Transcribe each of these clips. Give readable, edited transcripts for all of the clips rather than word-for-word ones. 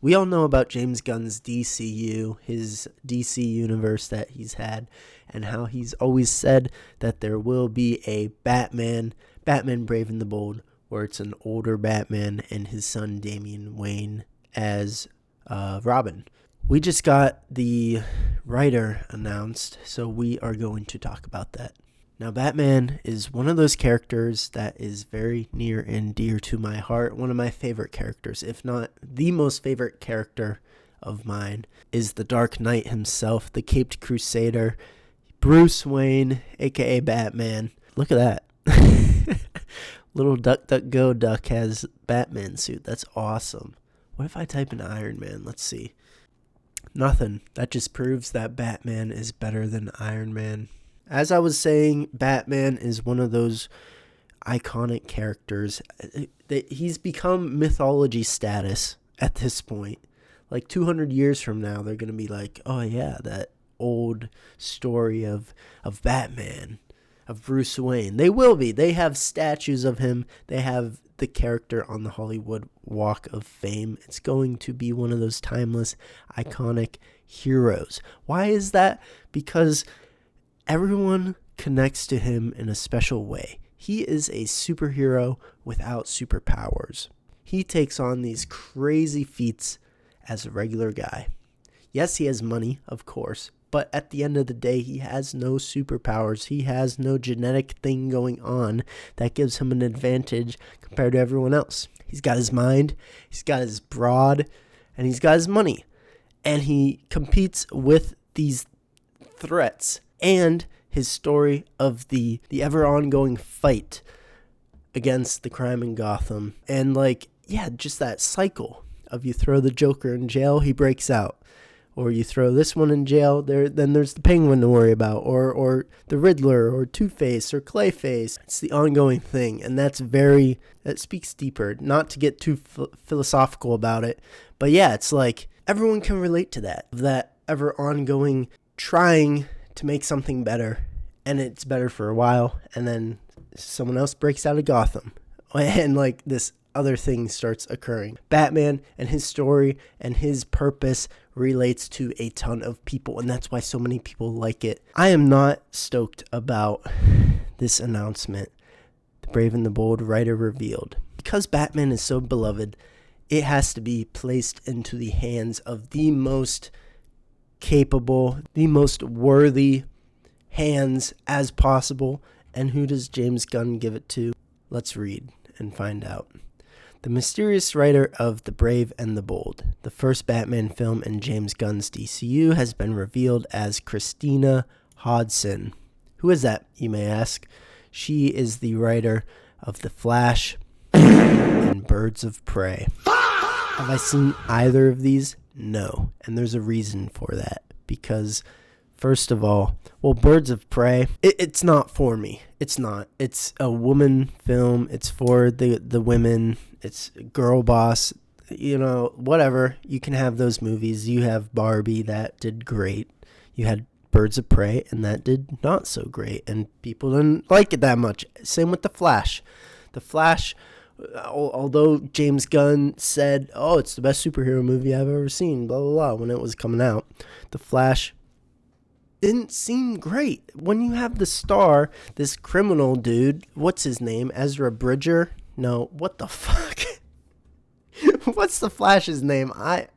We all know about James Gunn's DCU, his DC universe that he's had, and how he's always said that there will be a Batman Brave and the Bold, where it's an older Batman and his son Damian Wayne as Robin. We just got the writer announced, so we are going to talk about that. Now, Batman is one of those characters that is very near and dear to my heart. One of my favorite characters, if not the most favorite character of mine, is the Dark Knight himself, the Caped Crusader, Bruce Wayne, aka Batman. Look at that. Little DuckDuckGo duck has Batman suit. That's awesome. What if I type in Iron Man? Let's see. Nothing. That just proves that Batman is better than Iron Man. As I was saying, Batman is one of those iconic characters. He's become mythology status at this point. Like 200 years from now, they're going to be like, oh yeah, that old story of Batman, of Bruce Wayne. They will be. They have statues of him. They have the character on the Hollywood Walk of Fame. It's going to be one of those timeless, iconic heroes. Why is that? Because everyone connects to him in a special way. He is a superhero without superpowers. He takes on these crazy feats as a regular guy. Yes, he has money, of course, but at the end of the day, he has no superpowers. He has no genetic thing going on that gives him an advantage compared to everyone else. He's got his mind, he's got his broad, and he's got his money. And he competes with these threats and his story of the ever ongoing fight against the crime in Gotham. And just that cycle of you throw the Joker in jail, he breaks out. Or you throw this one in jail, then there's the Penguin to worry about. Or the Riddler, or Two-Face, or Clayface. It's the ongoing thing. And that speaks deeper. Not to get too philosophical about it. But yeah, it's like everyone can relate to that. That ever ongoing trying to make something better, and it's better for a while, and then someone else breaks out of Gotham, and this other thing starts occurring. Batman and his story and his purpose relates to a ton of people, and that's why so many people like it. I am not stoked about this announcement. The Brave and the Bold writer revealed. Because Batman is so beloved, it has to be placed into the hands of the most capable, the most worthy hands as possible. And who does James Gunn give it to? Let's read and find out. The mysterious writer of The Brave and the Bold, the first Batman film in James Gunn's DCU, has been revealed as Christina Hodson. Who is that, you may ask? She is the writer of The Flash and Birds of Prey. Have I seen either of these? No, and there's a reason for that, because first of all, Birds of Prey, it's not for me. It's not. It's a woman film. It's for the women. It's girl boss, whatever. You can have those movies. You have Barbie, that did great. You had Birds of Prey, and that did not so great, and people didn't like it that much. Same with The Flash. The Flash, although James Gunn said, oh, it's the best superhero movie I've ever seen, blah, blah, blah, when it was coming out, The Flash didn't seem great. When you have the star, this criminal dude, what's his name? Ezra Bridger? No, what the fuck? What's the Flash's name? I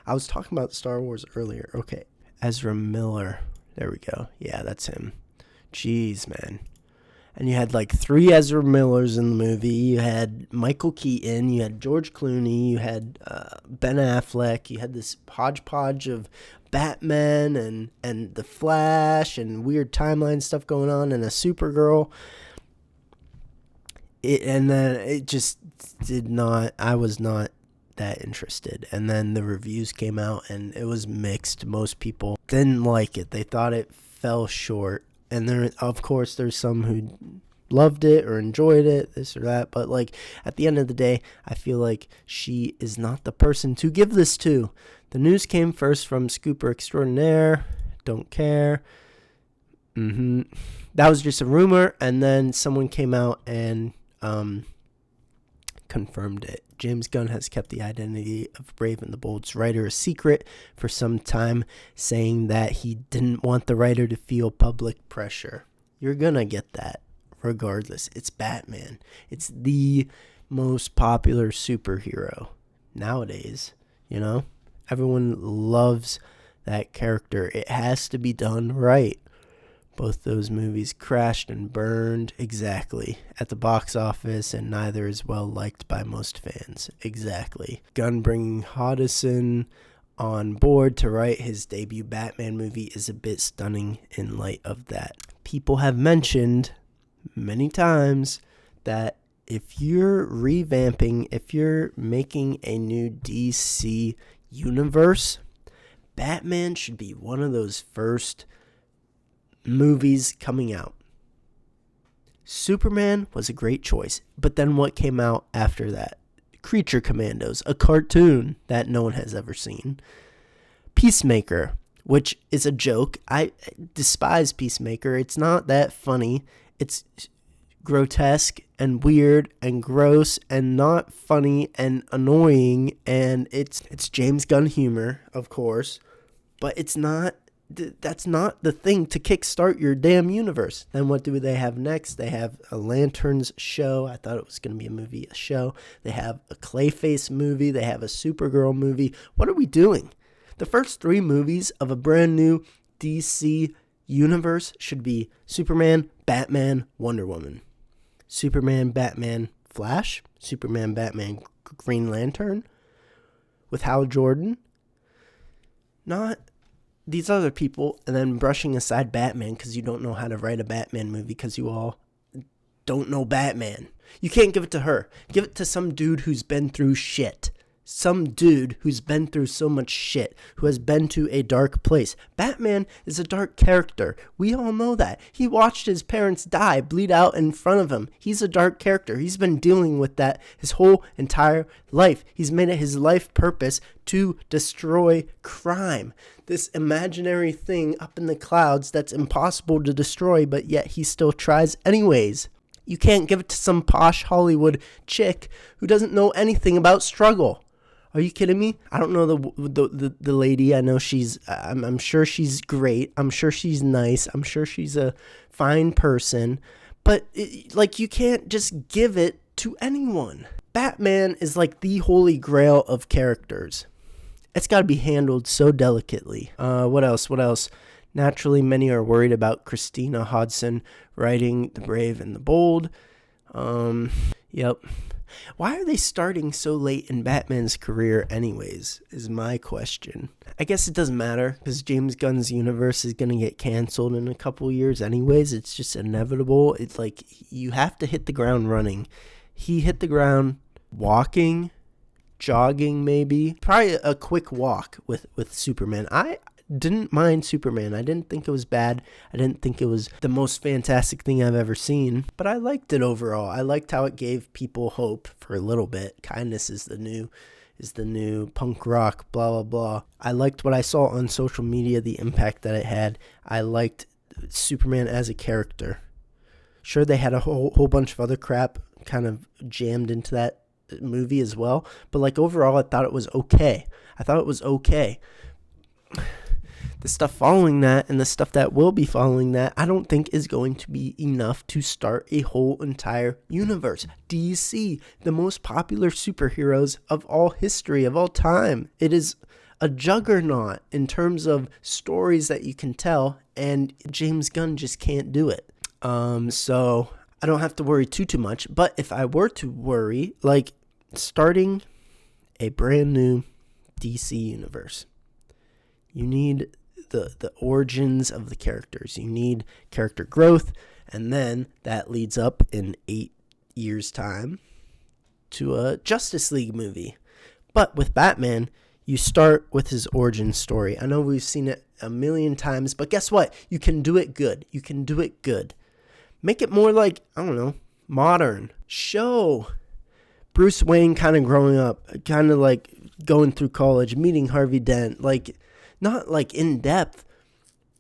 was talking about Star Wars earlier. Okay, Ezra Miller. There we go. Yeah, that's him. Jeez, man. And you had 3 Ezra Millers in the movie. You had Michael Keaton. You had George Clooney. You had Ben Affleck. You had this hodgepodge of Batman and The Flash and weird timeline stuff going on and a Supergirl. And then it just did not, I was not that interested. And then the reviews came out and it was mixed. Most people didn't like it. They thought it fell short. And there, of course, there's some who loved it or enjoyed it, this or that. But at the end of the day, I feel like she is not the person to give this to. The news came first from Scooper Extraordinaire. Don't care. That was just a rumor. And then someone came out and confirmed it. James Gunn has kept the identity of Brave and the Bold's writer a secret for some time, saying that he didn't want the writer to feel public pressure. You're gonna get that regardless. It's Batman. It's the most popular superhero nowadays, Everyone loves that character. It has to be done right. Both those movies crashed and burned exactly at the box office, and neither is well liked by most fans. Exactly. Gunn bringing Hodson on board to write his debut Batman movie is a bit stunning in light of that. People have mentioned many times that if you're revamping, if you're making a new DC universe, Batman should be one of those first movies coming out. Superman was a great choice, but then what came out after that? Creature Commandos, a cartoon that no one has ever seen. Peacemaker, which is a joke. I despise Peacemaker. It's not that funny. It's grotesque and weird and gross and not funny and annoying, and it's James Gunn humor, of course, but that's not the thing to kickstart your damn universe. Then what do they have next? They have a Lanterns show. I thought it was going to be a movie, a show. They have a Clayface movie. They have a Supergirl movie. What are we doing? The first 3 movies of a brand new DC universe should be Superman, Batman, Wonder Woman. Superman, Batman, Flash. Superman, Batman, Green Lantern. With Hal Jordan. Not these other people, and then brushing aside Batman because you don't know how to write a Batman movie because you all don't know Batman. You can't give it to her. Give it to some dude who's been through shit. Some dude who's been through so much shit, who has been to a dark place. Batman is a dark character. We all know that. He watched his parents die, bleed out in front of him. He's a dark character. He's been dealing with that his whole entire life. He's made it his life purpose to destroy crime. This imaginary thing up in the clouds that's impossible to destroy, but yet he still tries anyways. You can't give it to some posh Hollywood chick who doesn't know anything about struggle. Are you kidding me? I don't know the lady. I know I'm sure she's great. I'm sure she's nice. I'm sure she's a fine person. But you can't just give it to anyone. Batman is like the holy grail of characters. It's got to be handled so delicately. What else? Naturally, many are worried about Christina Hodson writing The Brave and the Bold. Yep. Why are they starting so late in Batman's career anyways, is my question. I guess it doesn't matter, because James Gunn's universe is going to get canceled in a couple years anyways. It's just inevitable. It's like, you have to hit the ground running. He hit the ground walking, jogging maybe. Probably a quick walk with Superman. I didn't mind Superman. I didn't think it was bad. I didn't think it was the most fantastic thing I've ever seen, but I liked it overall. I liked how it gave people hope for a little bit. Kindness is the new punk rock, blah, blah, blah. I liked what I saw on social media, the impact that it had. I liked Superman as a character. Sure, they had a whole bunch of other crap kind of jammed into that movie as well, but overall, I thought it was okay. The stuff following that and the stuff that will be following that, I don't think is going to be enough to start a whole entire universe. DC, the most popular superheroes of all history, of all time. It is a juggernaut in terms of stories that you can tell, and James Gunn just can't do it. So I don't have to worry too much. But if I were to worry, starting a brand new DC universe, you need the origins of the characters. You need character growth, and then that leads up in 8 years' time to a Justice League movie. But with Batman, you start with his origin story. I know we've seen it a million times, but guess what? You can do it good. Make it more modern. Show Bruce Wayne kind of growing up, kind of going through college, meeting Harvey Dent, not in depth,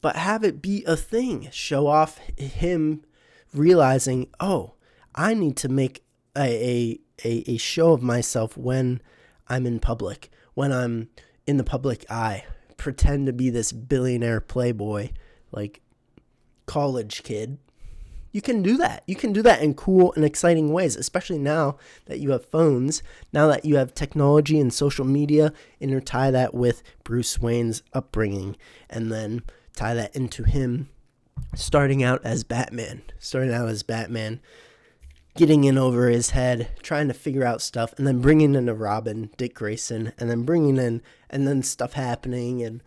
but have it be a thing. Show off him realizing, oh, I need to make a a show of myself when I'm in public, when I'm in the public eye, pretend to be this billionaire playboy, like college kid. You can do that. You can do that in cool and exciting ways, especially now that you have phones, now that you have technology and social media, intertie that with Bruce Wayne's upbringing, and then tie that into him starting out as Batman, getting in over his head, trying to figure out stuff, and then bringing in a Robin, Dick Grayson, and then stuff happening, and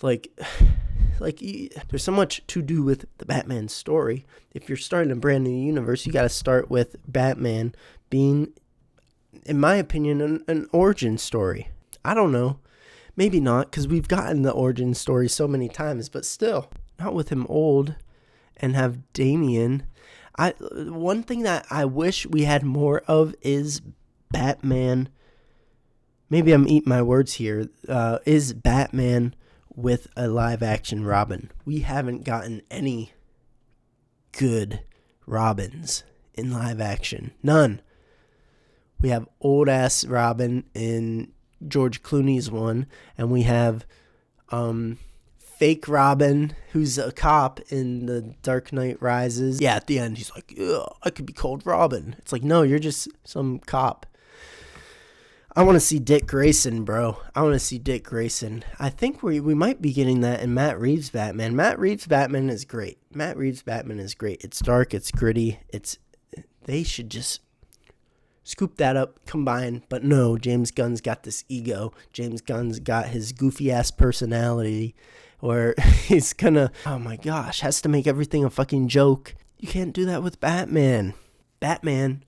there's so much to do with the Batman story. If you're starting a brand new universe, you got to start with Batman being, in my opinion, an origin story. I don't know. Maybe not, because we've gotten the origin story so many times, but still, not with him old and have Damian. One thing that I wish we had more of is Batman. Maybe I'm eating my words here. Is Batman with a live action Robin? We haven't gotten any good Robins in live action. None. We have old ass Robin in George Clooney's one, and we have fake Robin who's a cop in The Dark Knight Rises. Yeah, at the end he's like, I could be called Robin. It's like, no, you're just some cop. I want to see Dick Grayson, bro. I want to see Dick Grayson. I think we might be getting that in Matt Reeves' Batman. Matt Reeves' Batman is great. It's dark, it's gritty. They should just scoop that up, combine. But no, James Gunn's got this ego. James Gunn's got his goofy-ass personality where he's gonna, oh my gosh, has to make everything a fucking joke. You can't do that with Batman. Batman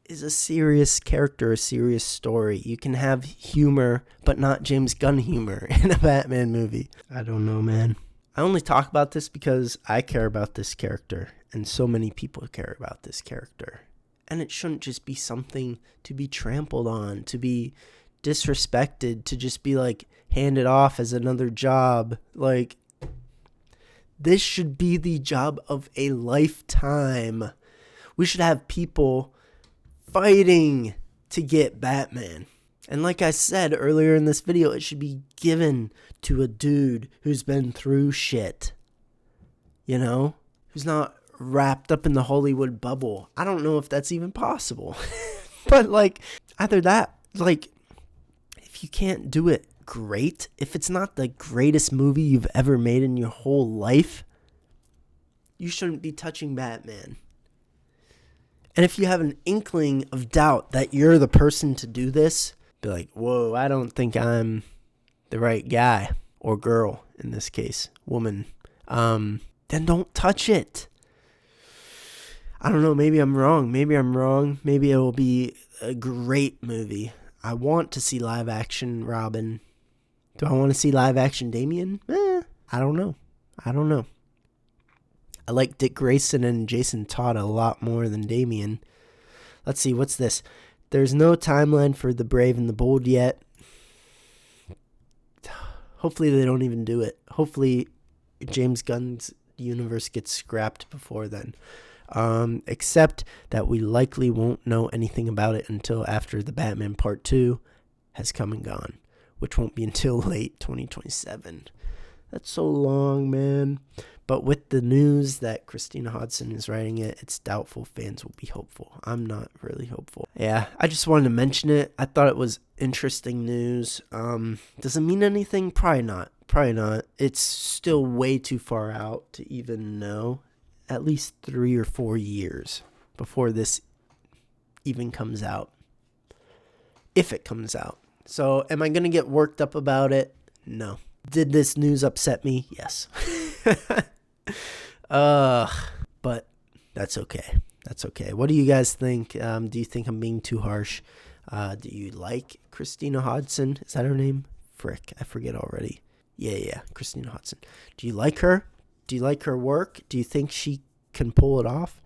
is a serious character, a serious story. You can have humor, but not James Gunn humor in a Batman movie. I don't know, man. I only talk about this because I care about this character, and so many people care about this character. And it shouldn't just be something to be trampled on, to be disrespected, to just be like handed off as another job. Like, this should be the job of a lifetime. We should have people fighting to get Batman. And like I said earlier in this video, it should be given to a dude who's been through shit. You know? Who's not wrapped up in the Hollywood bubble. I don't know if that's even possible. But like, either that, like, if you can't do it, great. If it's not the greatest movie you've ever made in your whole life, you shouldn't be touching Batman. And if you have an inkling of doubt that you're the person to do this, be like, whoa, I don't think I'm the right guy or girl, in this case, woman. Then don't touch it. I don't know, maybe I'm wrong. Maybe it will be a great movie. I want to see live action Robin. Do I want to see live action Damian? I don't know. I like Dick Grayson and Jason Todd a lot more than Damian. Let's see, what's this? There's no timeline for The Brave and the Bold yet. Hopefully they don't even do it. Hopefully James Gunn's universe gets scrapped before then. Except that we likely won't know anything about it until after the Batman Part 2 has come and gone, which won't be until late 2027. That's so long, man. But with the news that Christina Hodson is writing it, it's doubtful fans will be hopeful. I'm not really hopeful. Yeah, I just wanted to mention it. I thought it was interesting news. Does it mean anything? Probably not. It's still way too far out to even know. At least 3 or 4 years before this even comes out. If it comes out. So am I going to get worked up about it? No. Did this news upset me? Yes. But that's okay. What do you guys think? Do you think I'm being too harsh? Do you like Christina Hodson? Is that her name? Frick, I forget already. Yeah, Christina Hodson. Do you like her? Do you like her work? Do you think she can pull it off?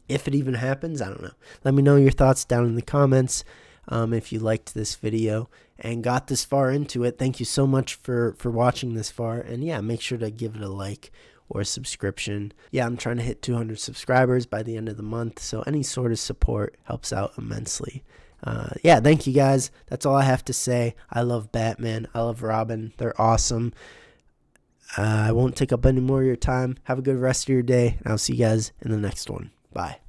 If it even happens, I don't know. Let me know your thoughts down in the comments. If you liked this video and got this far into it, thank you so much for watching this far. And yeah, make sure to give it a like or a subscription. Yeah, I'm trying to hit 200 subscribers by the end of the month, so any sort of support helps out immensely. Yeah, thank you guys. That's all I have to say. I love Batman. I love Robin. They're awesome. I won't take up any more of your time. Have a good rest of your day, and I'll see you guys in the next one. Bye.